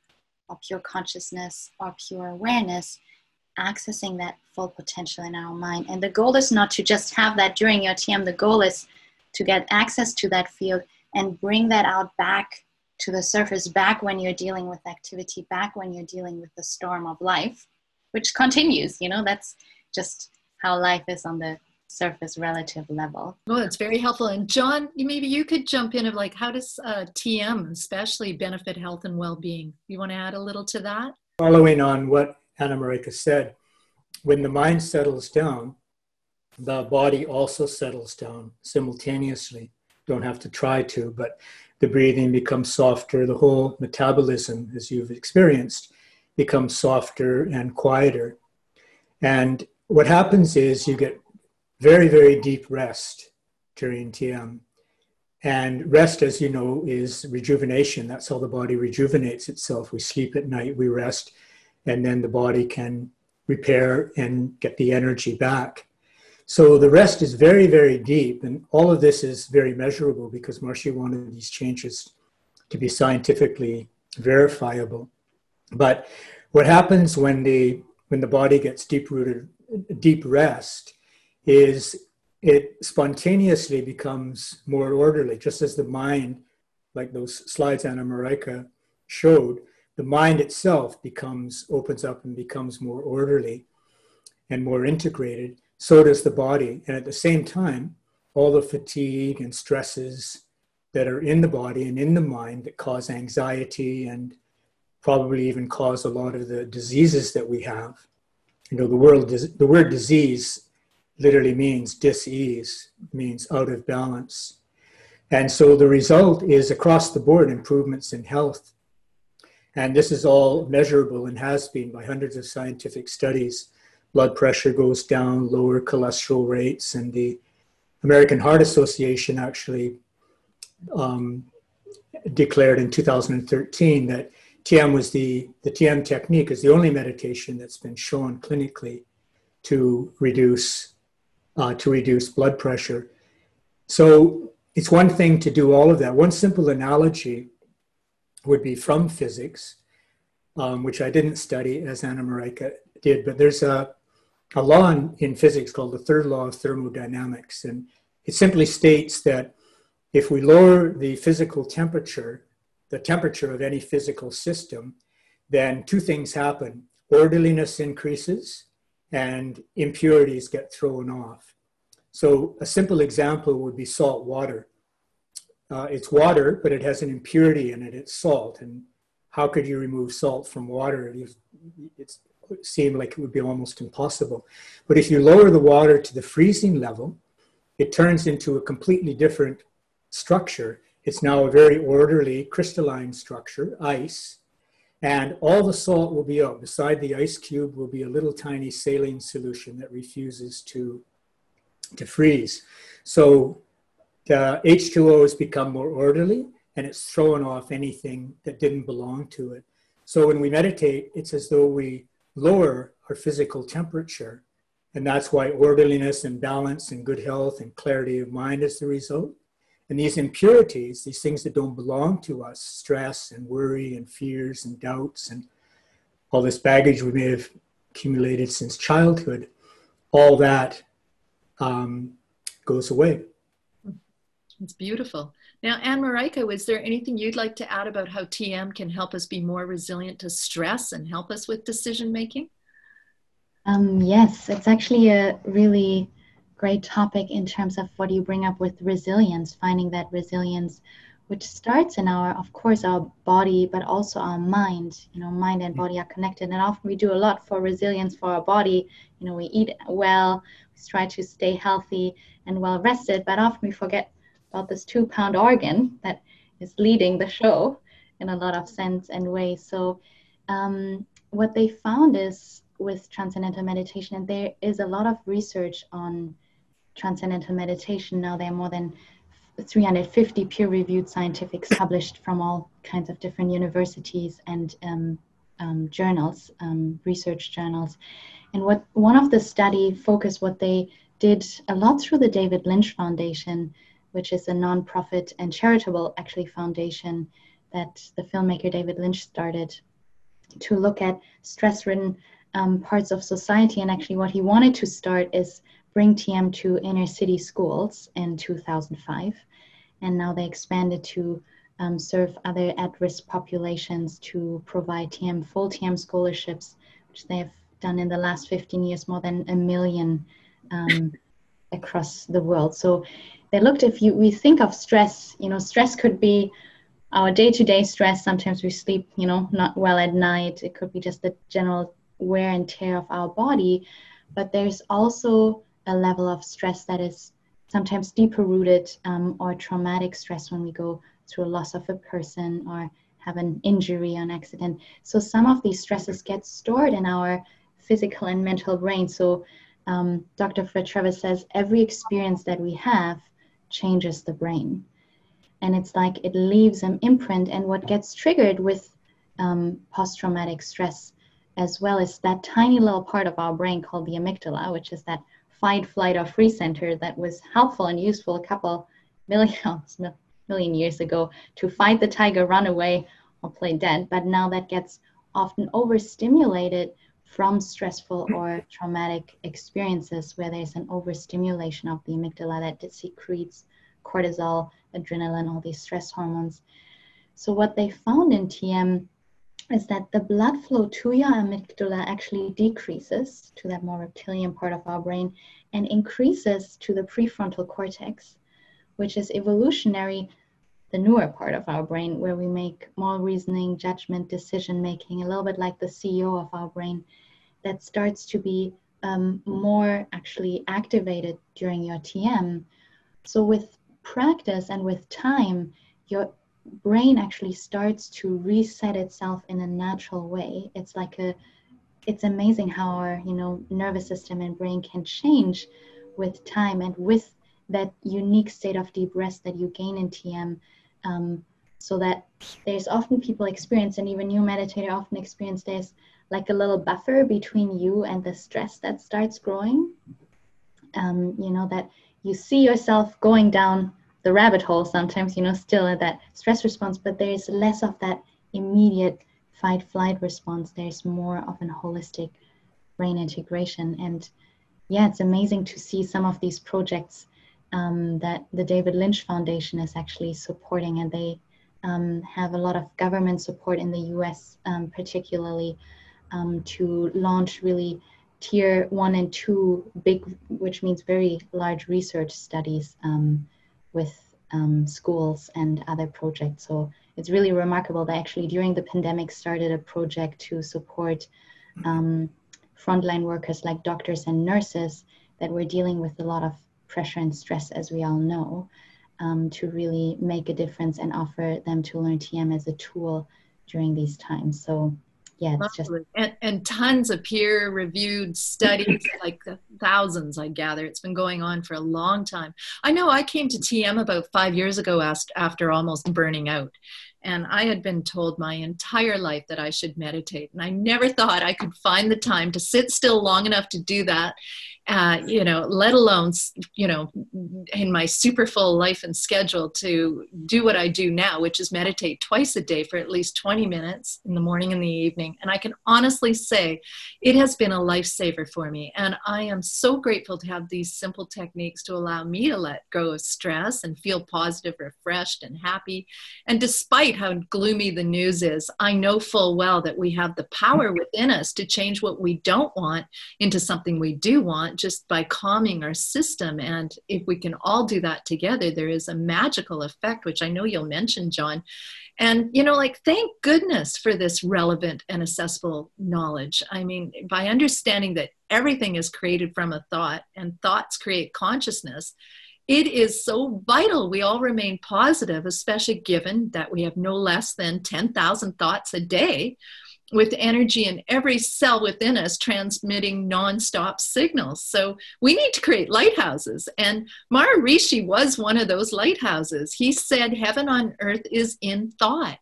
or pure consciousness, or pure awareness, accessing that full potential in our mind. And the goal is not to just have that during your TM. The goal is to get access to that field and bring that out back to the surface, back when you're dealing with activity, back when you're dealing with the storm of life, which continues. That's just how life is on the surface relative level.
Well, it's very helpful. And John, maybe you could jump in of like, how does TM especially benefit health and well-being? You want to add a little to that?
Following on what Anne-Marieke said, when the mind settles down, the body also settles down simultaneously. Don't have to try to, but the breathing becomes softer. The whole metabolism, as you've experienced, becomes softer and quieter. And what happens is you get very, very deep rest during TM. And rest, as you know, is rejuvenation. That's how the body rejuvenates itself. We sleep at night, we rest, and then the body can repair and get the energy back. So the rest is very, very deep. And all of this is very measurable because Maharishi wanted these changes to be scientifically verifiable. But what happens when the body gets deep rest is it spontaneously becomes more orderly, just as the mind, like those slides Anne-Marieke showed, the mind itself opens up and becomes more orderly and more integrated. So does the body. And at the same time, all the fatigue and stresses that are in the body and in the mind that cause anxiety and probably even cause a lot of the diseases that we have. The word disease literally means dis-ease, means out of balance. And so the result is across the board improvements in health. And this is all measurable and has been by hundreds of scientific studies. Blood pressure goes down, lower cholesterol rates, and the American Heart Association actually declared in 2013 that TM was the TM technique is the only meditation that's been shown clinically to reduce blood pressure. So it's one thing to do all of that. One simple analogy would be from physics, which I didn't study as Anne-Marieke did, but there's a a law in physics called the third law of thermodynamics. And it simply states that if we lower the physical temperature, the temperature of any physical system, then two things happen. Orderliness increases and impurities get thrown off. So a simple example would be salt water. It's water, but it has an impurity in it. It's salt. And how could you remove salt from water? It seemed like it would be almost impossible. But if you lower the water to the freezing level, it turns into a completely different structure. It's now a very orderly crystalline structure, ice, and all the salt will be out. Beside the ice cube will be a little tiny saline solution that refuses to freeze. So the H2O has become more orderly, and it's throwing off anything that didn't belong to it. So when we meditate, it's as though we lower our physical temperature, and that's why orderliness and balance and good health and clarity of mind is the result. And these impurities, these things that don't belong to us, stress and worry and fears and doubts and all this baggage we may have accumulated since childhood, all that goes away.
It's beautiful. Now, Anne-Marieke, was there anything you'd like to add about how TM can help us be more resilient to stress and help us with decision making?
Yes, it's actually a really great topic in terms of what you bring up with resilience, finding that resilience, which starts in of course, our body, but also our mind. Mind and body are connected, and often we do a lot for resilience for our body. We eat well, we try to stay healthy and well rested, but often we forget about this 2-pound organ that is leading the show in a lot of sense and ways. So what they found is with Transcendental Meditation, and there is a lot of research on Transcendental Meditation now. There are more than 350 peer-reviewed scientifics published from all kinds of different universities and journals, research journals. And one of the study focused, what they did a lot through the David Lynch Foundation, which is a non-profit and charitable actually foundation that the filmmaker David Lynch started to look at stress-ridden parts of society. And actually what he wanted to start is bring TM to inner city schools in 2005. And now they expanded to serve other at-risk populations to provide full TM scholarships, which they have done in the last 15 years, more than 1 million across the world. So they looked, we think of stress, stress could be our day-to-day stress. Sometimes we sleep, not well at night. It could be just the general wear and tear of our body. But there's also a level of stress that is sometimes deeper rooted or traumatic stress when we go through a loss of a person or have an injury or an accident. So some of these stresses get stored in our physical and mental brain. So Dr. Fred Travis says every experience that we have changes the brain. And it's like it leaves an imprint. And what gets triggered with post-traumatic stress as well is that tiny little part of our brain called the amygdala, which is that fight, flight, or freeze center that was helpful and useful a couple million years ago to fight the tiger, run away, or play dead. But now that gets often overstimulated from stressful or traumatic experiences where there's an overstimulation of the amygdala that secretes cortisol, adrenaline, all these stress hormones. So what they found in TM is that the blood flow to your amygdala actually decreases to that more reptilian part of our brain and increases to the prefrontal cortex, which is evolutionary, the newer part of our brain, where we make more reasoning, judgment, decision making, a little bit like the CEO of our brain, that starts to be more actually activated during your TM. So with practice and with time, your brain actually starts to reset itself in a natural way. It's amazing how our nervous system and brain can change with time and with that unique state of deep rest that you gain in TM. So that there's often people experience, and even you meditator often experience, there's like a little buffer between you and the stress that starts growing. That you see yourself going down the rabbit hole sometimes, still at that stress response, but there's less of that immediate fight-flight response. There's more of an holistic brain integration. And yeah, it's amazing to see some of these projects that the David Lynch Foundation is actually supporting, and they have a lot of government support in the US, particularly to launch really tier 1 and 2 big, which means very large research studies with schools and other projects. So it's really remarkable. They actually during the pandemic started a project to support frontline workers like doctors and nurses that were dealing with a lot of pressure and stress, as we all know, to really make a difference and offer them to learn TM as a tool during these times. So yeah, it's just...
And tons of peer-reviewed studies, like thousands, I gather. It's been going on for a long time. I know I came to TM about 5 years ago after almost burning out. And I had been told my entire life that I should meditate. And I never thought I could find the time to sit still long enough to do that, let alone, in my super full life and schedule to do what I do now, which is meditate twice a day for at least 20 minutes in the morning and the evening. And I can honestly say it has been a lifesaver for me. And I am so grateful to have these simple techniques to allow me to let go of stress and feel positive, refreshed, and happy. And despite how gloomy the news is, I know full well that we have the power within us to change what we don't want into something we do want, just by calming our system. And if we can all do that together, there is a magical effect, which I know you'll mention, John. And, thank goodness for this relevant and accessible knowledge. I mean, by understanding that everything is created from a thought and thoughts create consciousness, it is so vital we all remain positive, especially given that we have no less than 10,000 thoughts a day, with energy in every cell within us transmitting nonstop signals. So we need to create lighthouses. And Maharishi was one of those lighthouses. He said, heaven on earth is in thought.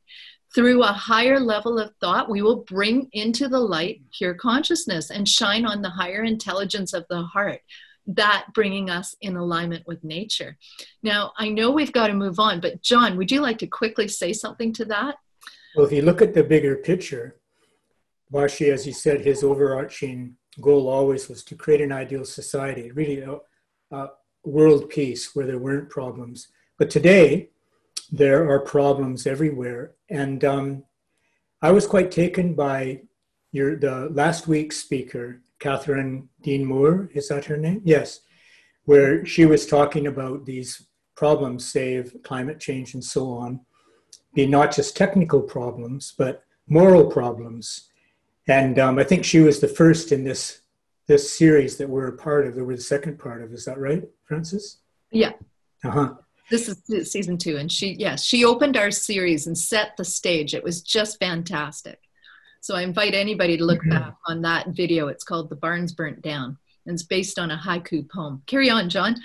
Through a higher level of thought, we will bring into the light pure consciousness and shine on the higher intelligence of the heart, that bringing us in alignment with nature. Now, I know we've got to move on, but John, would you like to quickly say something to that?
Well, if you look at the bigger picture, Maharishi, as he said, his overarching goal always was to create an ideal society, really a world peace where there weren't problems. But today, there are problems everywhere. And I was quite taken by the last week's speaker, Catherine Dean Moore, is that her name? Yes, where she was talking about these problems, say, of climate change and so on, being not just technical problems, but moral problems. And I think she was the first in this series that we're a part of, that we're the second part of. Is that right, Frances?
Yeah.
Uh-huh.
This is season 2. And she opened our series and set the stage. It was just fantastic. So I invite anybody to look back on that video. It's called The Barn's Burnt Down. And it's based on a haiku poem. Carry on, John.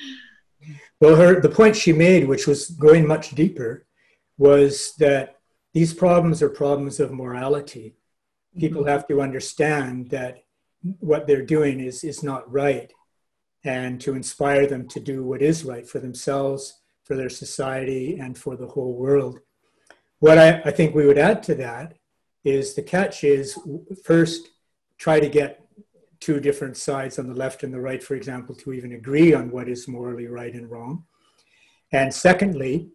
Well, the point she made, which was going much deeper, was that these problems are problems of morality. People have to understand that what they're doing is not right, and to inspire them to do what is right for themselves, for their society, and for the whole world. What I think we would add to that is the catch is, first, try to get two different sides on the left and the right, for example, to even agree on what is morally right and wrong. And secondly,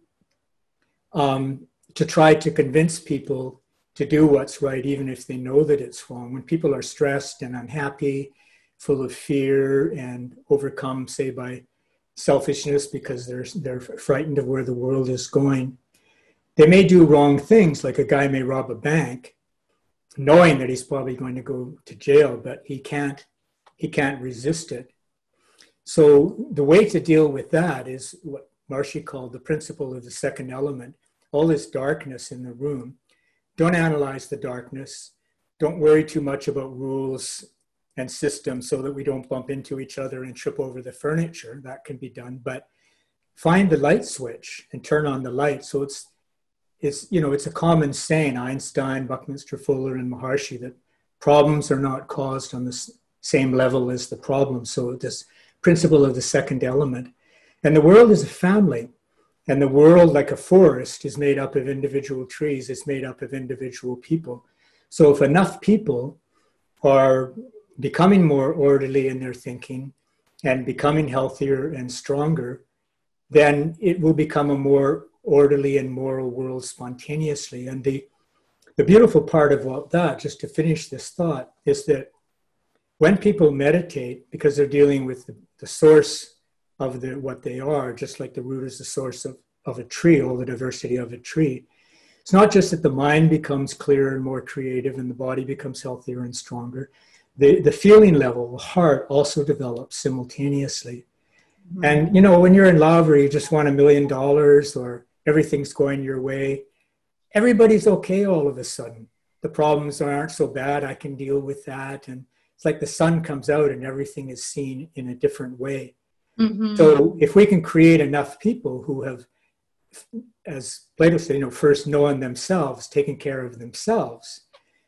to try to convince people to do what's right, even if they know that it's wrong. When people are stressed and unhappy, full of fear and overcome, say, by selfishness because they're frightened of where the world is going, they may do wrong things, like a guy may rob a bank, knowing that he's probably going to go to jail, but he can't resist it. So the way to deal with that is what Maharishi called the principle of the second element. All this darkness in the room, don't analyze the darkness. Don't worry too much about rules and systems so that we don't bump into each other and trip over the furniture. That can be done, but find the light switch and turn on the light. So it's a common saying, Einstein, Buckminster Fuller, and Maharishi, that problems are not caused on the same level as the problem. So this principle of the second element. And the world is a family. And the world, like a forest, is made up of individual trees. It's made up of individual people. So if enough people are becoming more orderly in their thinking and becoming healthier and stronger, then it will become a more orderly and moral world spontaneously. And the beautiful part about that, just to finish this thought, is that when people meditate, because they're dealing with the source of what they are, just like the root is the source of a tree, all the diversity of a tree, it's not just that the mind becomes clearer and more creative and the body becomes healthier and stronger. The feeling level, the heart, also develops simultaneously. Mm-hmm. And, you know, when you're in love or you just want $1 million or everything's going your way, everybody's okay all of a sudden. The problems aren't so bad, I can deal with that. And it's like the sun comes out and everything is seen in a different way. Mm-hmm. So if we can create enough people who have, as Plato said, you know, first knowing themselves, taking care of themselves,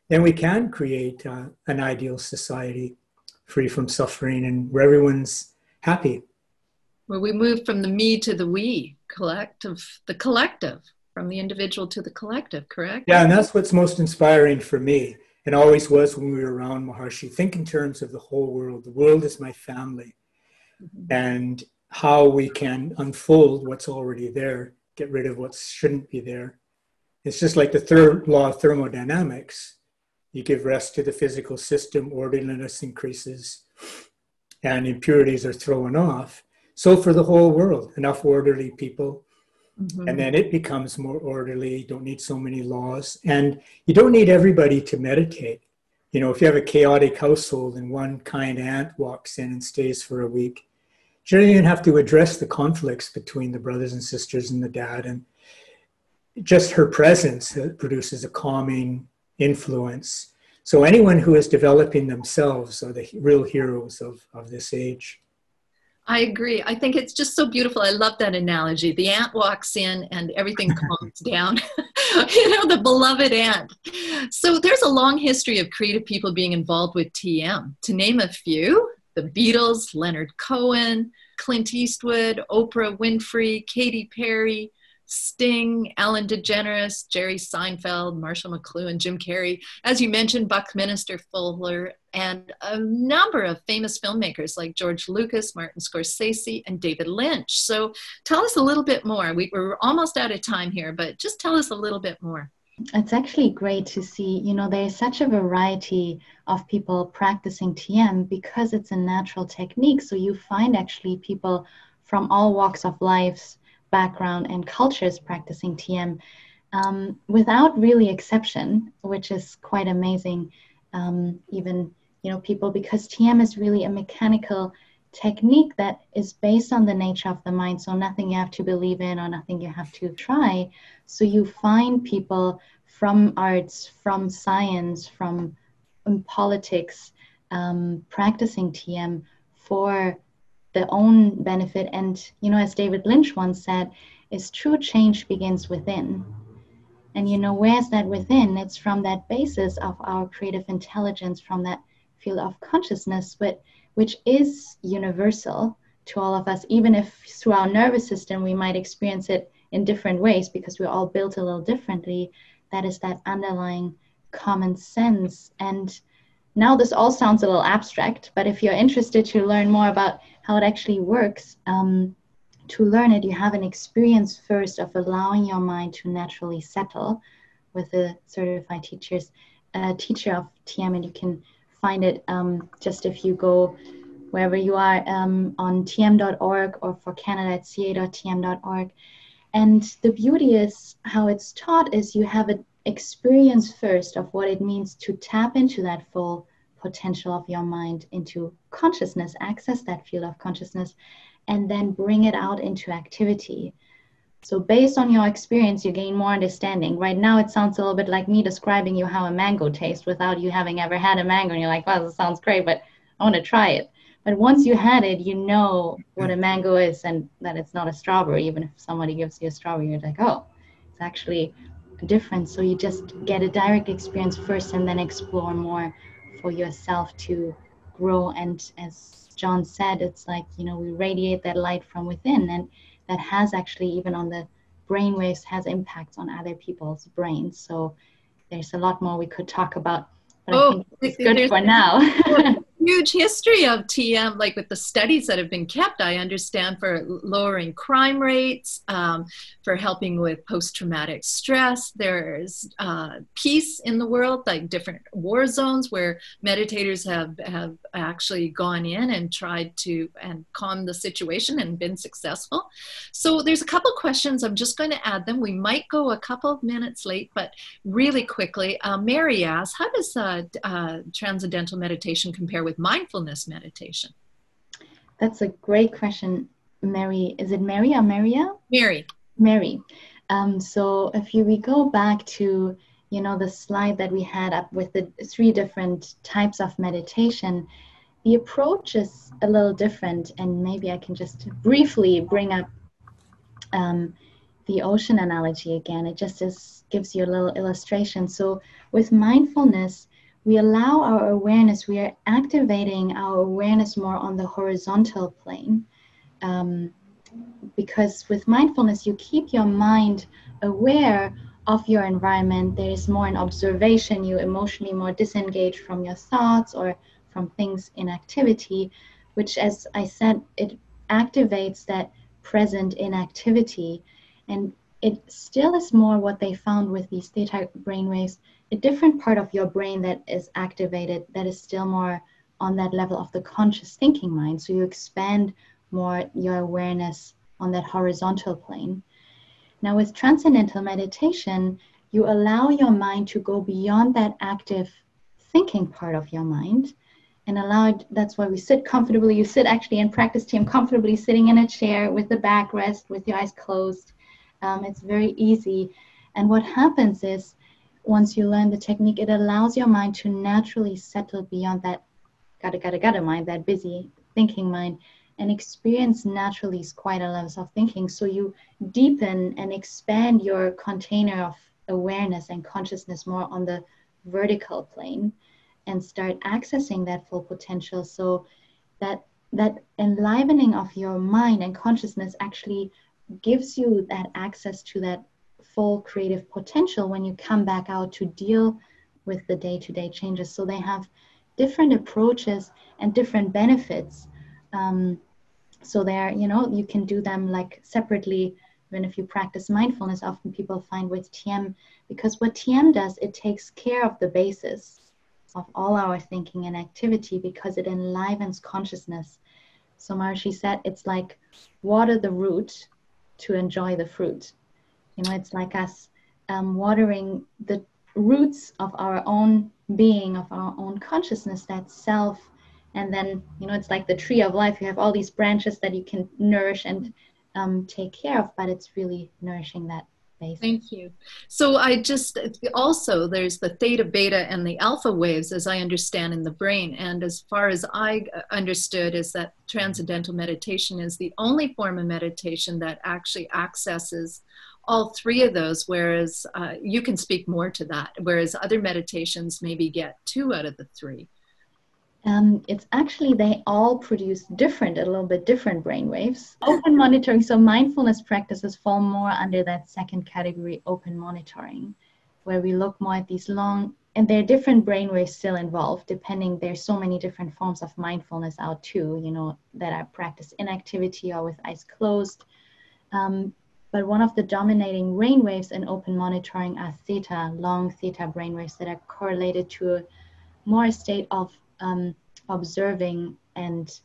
then we can create an ideal society free from suffering and where everyone's happy.
Where we move from the me to the we, the collective, from the individual to the collective, correct?
Yeah, and that's what's most inspiring for me, and always was when we were around Maharishi. Think in terms of the whole world. The world is my family. Mm-hmm. And how we can unfold what's already there, get rid of what shouldn't be there. It's just like the third law of thermodynamics. You give rest to the physical system, orderliness increases, and impurities are thrown off. So for the whole world, enough orderly people, mm-hmm. and then it becomes more orderly. You don't need so many laws, and you don't need everybody to meditate. You know, if you have a chaotic household and one kind aunt walks in and stays for a week, you don't even have to address the conflicts between the brothers and sisters and the dad, and just her presence produces a calming influence. So anyone who is developing themselves are the real heroes of this age.
I agree. I think it's just so beautiful. I love that analogy. The ant walks in and everything calms down. You know, the beloved ant. So there's a long history of creative people being involved with TM. To name a few, the Beatles, Leonard Cohen, Clint Eastwood, Oprah Winfrey, Katy Perry, Sting, Ellen DeGeneres, Jerry Seinfeld, Marshall McLuhan, Jim Carrey, as you mentioned, Buckminster Fuller, and a number of famous filmmakers like George Lucas, Martin Scorsese, and David Lynch. So tell us a little bit more. We're almost out of time here, but just tell us a little bit more.
It's actually great to see, you know, there's such a variety of people practicing TM because it's a natural technique. So you find actually people from all walks of life, background and cultures practicing TM without really exception, which is quite amazing. Even, you know, people, because TM is really a mechanical technique that is based on the nature of the mind. So nothing you have to believe in or nothing you have to try. So you find people from arts, from science, from politics, practicing TM for their own benefit. And, you know, as David Lynch once said, is true change begins within. And, you know, where's that within? It's from that basis of our creative intelligence, from that field of consciousness, but which is universal to all of us, even if through our nervous system we might experience it in different ways because we're all built a little differently. That is that underlying common sense. And now this all sounds a little abstract, but if you're interested to learn more about how it actually works, to learn it, you have an experience first of allowing your mind to naturally settle with a certified teacher of TM, and you can find it just if you go wherever you are on tm.org or for Canada at ca.tm.org. And the beauty is how it's taught is you have an experience first of what it means to tap into that full potential of your mind, into consciousness, access that field of consciousness, and then bring it out into activity. So based on your experience, you gain more understanding. Right now, it sounds a little bit like me describing you how a mango tastes without you having ever had a mango. And you're like, wow, this sounds great, but I want to try it. But once you had it, you know what a mango is and that it's not a strawberry. Even if somebody gives you a strawberry, you're like, oh, it's actually different. So you just get a direct experience first and then explore more for yourself to grow. And as John said, it's like, you know, we radiate that light from within, and that has actually, even on the brain waves, has impacts on other people's brains. So there's a lot more we could talk about, but I think it's good for now.
huge history of TM, like with the studies that have been kept, I understand, for lowering crime rates, for helping with post-traumatic stress. There's peace in the world, like different war zones where meditators have actually gone in and tried to calm the situation and been successful. So there's a couple questions. I'm just going to add them. We might go a couple of minutes late, but really quickly, Mary asks, how does transcendental meditation compare with mindfulness meditation?
That's a great question, Mary. Is it Mary or Maria?
Mary.
Mary. So if we go back to, the slide that we had up with the 3 different types of meditation, the approach is a little different. And maybe I can just briefly bring up the ocean analogy again. It just gives you a little illustration. So with mindfulness, we allow our awareness, we are activating our awareness more on the horizontal plane. Because with mindfulness, you keep your mind aware of your environment. There is more an observation. You emotionally more disengaged from your thoughts or from things in activity, which, as I said, it activates that present inactivity. And it still is more what they found with these theta brainwaves, a different part of your brain that is activated, that is still more on that level of the conscious thinking mind. So you expand more your awareness on that horizontal plane. Now with transcendental meditation, you allow your mind to go beyond that active thinking part of your mind and allow it. That's why we sit comfortably. You sit actually in practice team comfortably sitting in a chair with the backrest, with your eyes closed. It's very easy. And what happens is, once you learn the technique, it allows your mind to naturally settle beyond that gotta mind, that busy thinking mind, and experience naturally quieter levels of thinking. So you deepen and expand your container of awareness and consciousness more on the vertical plane and start accessing that full potential. So that enlivening of your mind and consciousness actually gives you that access to that full creative potential when you come back out to deal with the day-to-day changes. So they have different approaches and different benefits. So there, you can do them like separately. Even if you practice mindfulness, often people find with TM, because what TM does, it takes care of the basis of all our thinking and activity because it enlivens consciousness. So Maharishi said, it's like water the root to enjoy the fruit. It's like us watering the roots of our own being, of our own consciousness, that self. And then, it's like the tree of life. You have all these branches that you can nourish and take care of, but it's really nourishing that base.
Thank you. So also there's the theta, beta, and the alpha waves, as I understand, in the brain. And as far as I understood, is that transcendental meditation is the only form of meditation that actually accesses all 3 of those, whereas you can speak more to that, whereas other meditations maybe get 2 out of the 3.
It's actually, they all produce a little bit different brain waves. Open monitoring, so mindfulness practices fall more under that second category, open monitoring, where we look more at these long, and there are different brain waves still involved, depending, there's so many different forms of mindfulness out too, that are practiced in activity or with eyes closed. But one of the dominating brain waves in open monitoring are theta, long theta brain waves that are correlated to more a state of observing and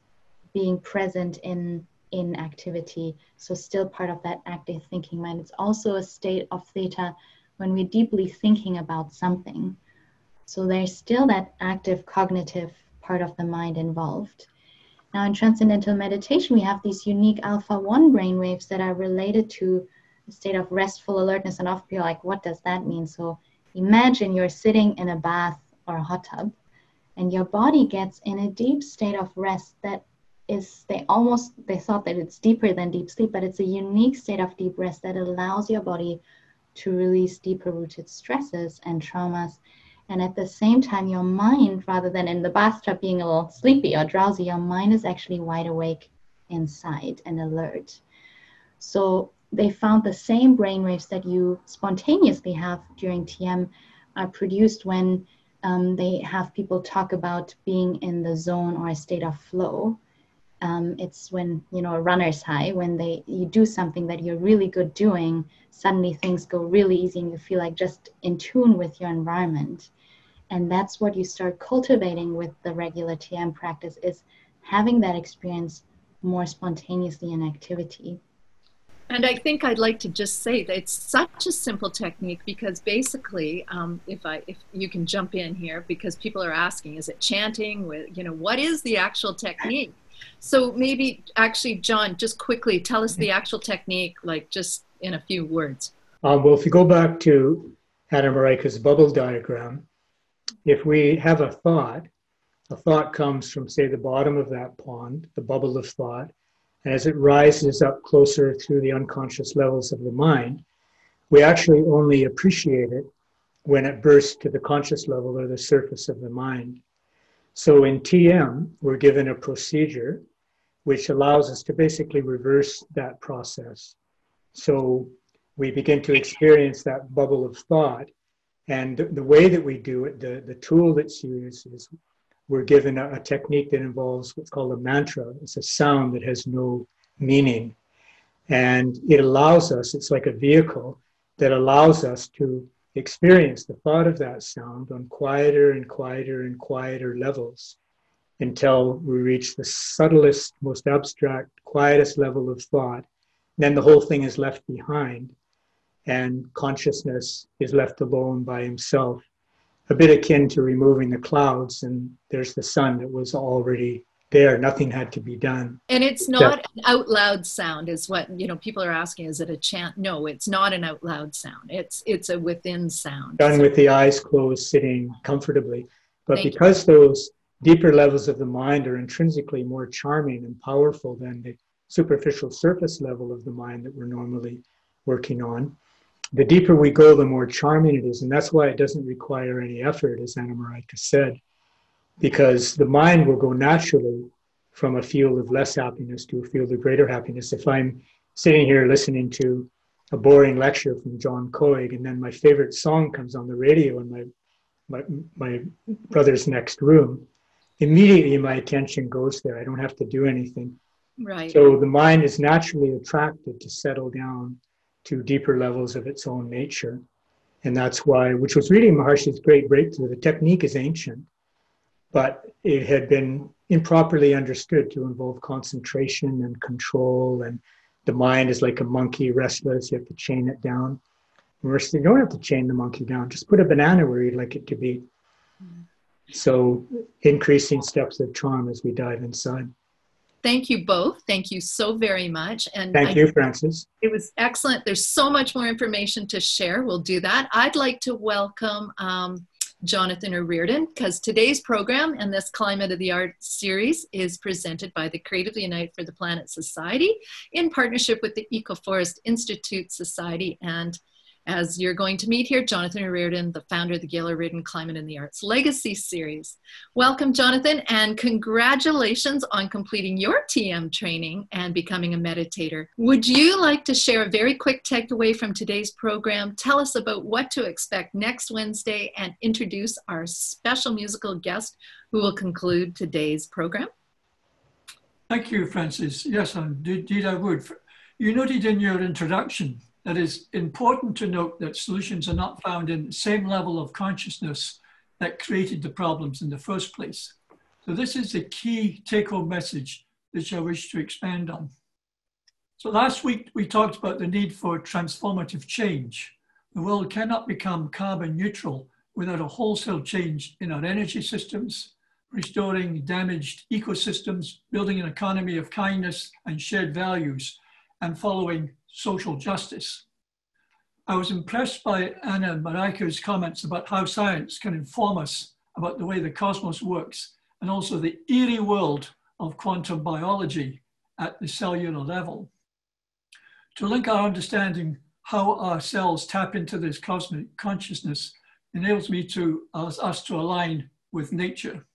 being present in activity. So still part of that active thinking mind. It's also a state of theta when we're deeply thinking about something. So there's still that active cognitive part of the mind involved. Now in transcendental meditation, we have these unique alpha 1 brain waves that are related to a state of restful alertness. And often you're like, what does that mean? So imagine you're sitting in a bath or a hot tub, and your body gets in a deep state of rest that is, they thought that it's deeper than deep sleep, but it's a unique state of deep rest that allows your body to release deeper rooted stresses and traumas. And at the same time, your mind, rather than in the bathtub being a little sleepy or drowsy, your mind is actually wide awake inside and alert. So they found the same brainwaves that you spontaneously have during TM are produced when they have people talk about being in the zone or a state of flow. It's when, you know, a runner's high, when you do something that you're really good doing, suddenly things go really easy and you feel like just in tune with your environment. And that's what you start cultivating with the regular TM practice, is having that experience more spontaneously in activity.
And I think I'd like to just say that it's such a simple technique, because basically, if you can jump in here, because people are asking, is it chanting? With, you know, what is the actual technique? So maybe actually, John, just quickly tell us the actual technique, like just in a few words.
Well, if you go back to Anne-Marieke's bubble diagram, if we have a thought comes from, say, the bottom of that pond, the bubble of thought, and as it rises up closer through the unconscious levels of the mind, we actually only appreciate it when it bursts to the conscious level or the surface of the mind. So in TM, we're given a procedure which allows us to basically reverse that process. So we begin to experience that bubble of thought. And the way that we do it, the tool that's used is we're given a technique that involves what's called a mantra. It's a sound that has no meaning. And it allows us, it's like a vehicle that allows us to experience the thought of that sound on quieter and quieter and quieter levels until we reach the subtlest, most abstract, quietest level of thought. Then the whole thing is left behind and consciousness is left alone by himself. A bit akin to removing the clouds, and there's the sun that was already there. Nothing had to be done.
And it's not an out loud sound, is what, you know, people are asking, is it a chant? No, it's not an out loud sound. It's a within sound.
Done with the eyes closed, sitting comfortably. But because those deeper levels of the mind are intrinsically more charming and powerful than the superficial surface level of the mind that we're normally working on, the deeper we go, the more charming it is. And that's why it doesn't require any effort, as Anne-Marieke said, because the mind will go naturally from a field of less happiness to a field of greater happiness. If I'm sitting here listening to a boring lecture from John Cowhig, and then my favorite song comes on the radio in my brother's next room, immediately my attention goes there. I don't have to do anything.
Right.
So the mind is naturally attracted to settle down to deeper levels of its own nature. And that's why, which was really Maharishi's great breakthrough. The technique is ancient, but it had been improperly understood to involve concentration and control. And the mind is like a monkey, restless. You have to chain it down. You don't have to chain the monkey down. Just put a banana where you'd like it to be. So increasing steps of charm as we dive inside.
Thank you both. Thank you so very much. And
thank you, Frances.
It was excellent. There's so much more information to share. We'll do that. I'd like to welcome Jonathan O'Riordan, because today's program and this Climate of the Arts series is presented by the Creatively Unite for the Planet Society in partnership with the Ecoforest Institute Society. And as you're going to meet here, Jonathan O'Riordan, the founder of the Gail O'Riordan Climate in the Arts Legacy Series. Welcome, Jonathan, and congratulations on completing your TM training and becoming a meditator. Would you like to share a very quick takeaway from today's program? Tell us about what to expect next Wednesday and introduce our special musical guest who will conclude today's program.
Thank you, Frances. Yes, indeed I would. You noted in your introduction that it's important to note that solutions are not found in the same level of consciousness that created the problems in the first place. So this is the key take-home message which I wish to expand on. So last week we talked about the need for transformative change. The world cannot become carbon neutral without a wholesale change in our energy systems, restoring damaged ecosystems, building an economy of kindness and shared values, and following social justice. I was impressed by Anne-Marieke's comments about how science can inform us about the way the cosmos works, and also the eerie world of quantum biology at the cellular level. To link our understanding how our cells tap into this cosmic consciousness enables us to align with nature.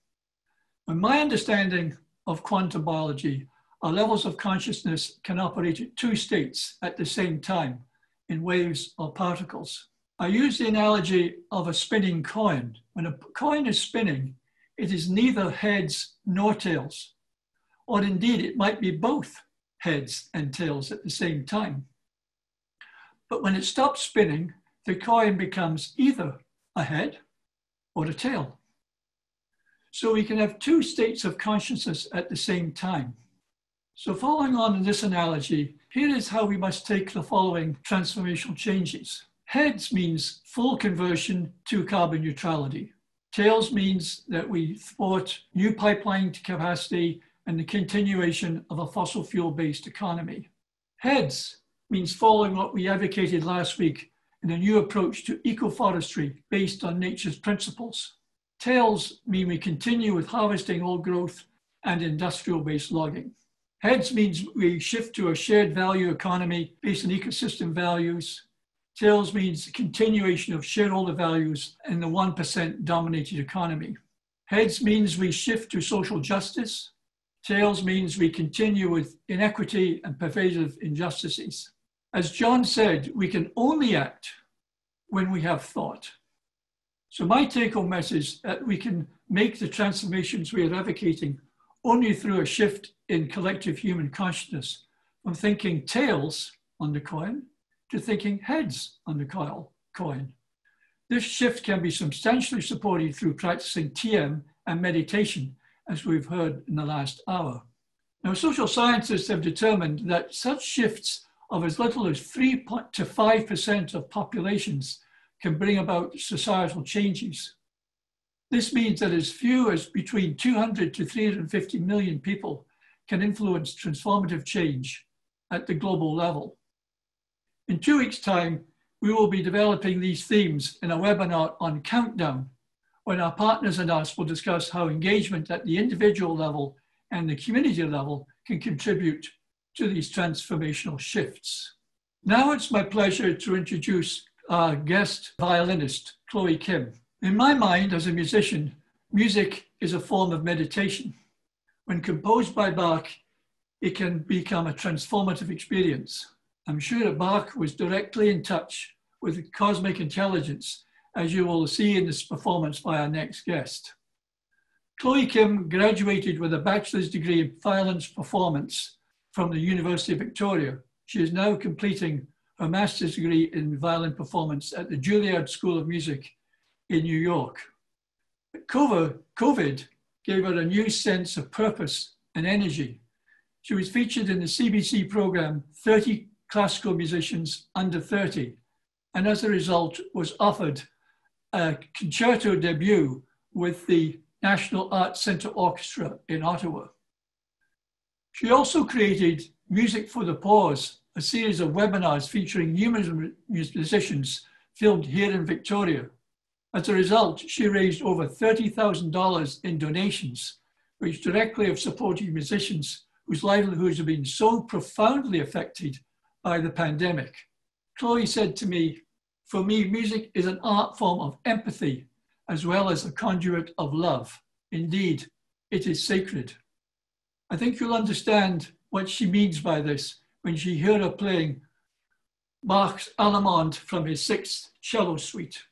In my understanding of quantum biology, our levels of consciousness can operate at two states at the same time in waves or particles. I use the analogy of a spinning coin. When a coin is spinning, it is neither heads nor tails, or indeed it might be both heads and tails at the same time. But when it stops spinning, the coin becomes either a head or a tail. So we can have two states of consciousness at the same time. So following on in this analogy, here is how we must take the following transformational changes. Heads means full conversion to carbon neutrality. Tails means that we thwart new pipeline capacity and the continuation of a fossil fuel-based economy. Heads means following what we advocated last week in a new approach to ecoforestry based on nature's principles. Tails mean we continue with harvesting old growth and industrial-based logging. Heads means we shift to a shared value economy based on ecosystem values. Tails means continuation of shareholder values in the 1% dominated economy. Heads means we shift to social justice. Tails means we continue with inequity and pervasive injustices. As John said, we can only act when we have thought. So my take-home message is that we can make the transformations we are advocating only through a shift in collective human consciousness from thinking tails on the coin to thinking heads on the coin. This shift can be substantially supported through practicing TM and meditation, as we've heard in the last hour. Now, social scientists have determined that such shifts of as little as 3 to 5% of populations can bring about societal changes. This means that as few as between 200 to 350 million people can influence transformative change at the global level. In 2 weeks' time, we will be developing these themes in a webinar on Countdown, when our partners and us will discuss how engagement at the individual level and the community level can contribute to these transformational shifts. Now it's my pleasure to introduce our guest violinist, Chloe Kim. In my mind, as a musician, music is a form of meditation. When composed by Bach, it can become a transformative experience. I'm sure that Bach was directly in touch with cosmic intelligence, as you will see in this performance by our next guest. Chloe Kim graduated with a bachelor's degree in violin performance from the University of Victoria. She is now completing her master's degree in violin performance at the Juilliard School of Music in New York. COVID gave her a new sense of purpose and energy. She was featured in the CBC program 30 Classical Musicians Under 30, and as a result was offered a concerto debut with the National Arts Centre Orchestra in Ottawa. She also created Music for the Pause, a series of webinars featuring numerous musicians filmed here in Victoria. As a result, she raised over $30,000 in donations, which directly have supported musicians whose livelihoods have been so profoundly affected by the pandemic. Chloe said to me, "For me, music is an art form of empathy as well as a conduit of love. Indeed, it is sacred." I think you'll understand what she means by this when you hear her playing Bach's Allemande from his 6th cello suite.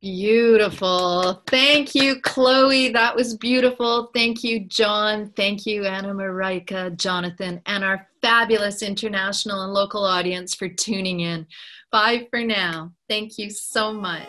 Beautiful. Thank you, Chloe. That was beautiful. Thank you, John. Thank you, Anne-Marieke, Jonathan, and our fabulous international and local audience for tuning in. Bye for now. Thank you so much.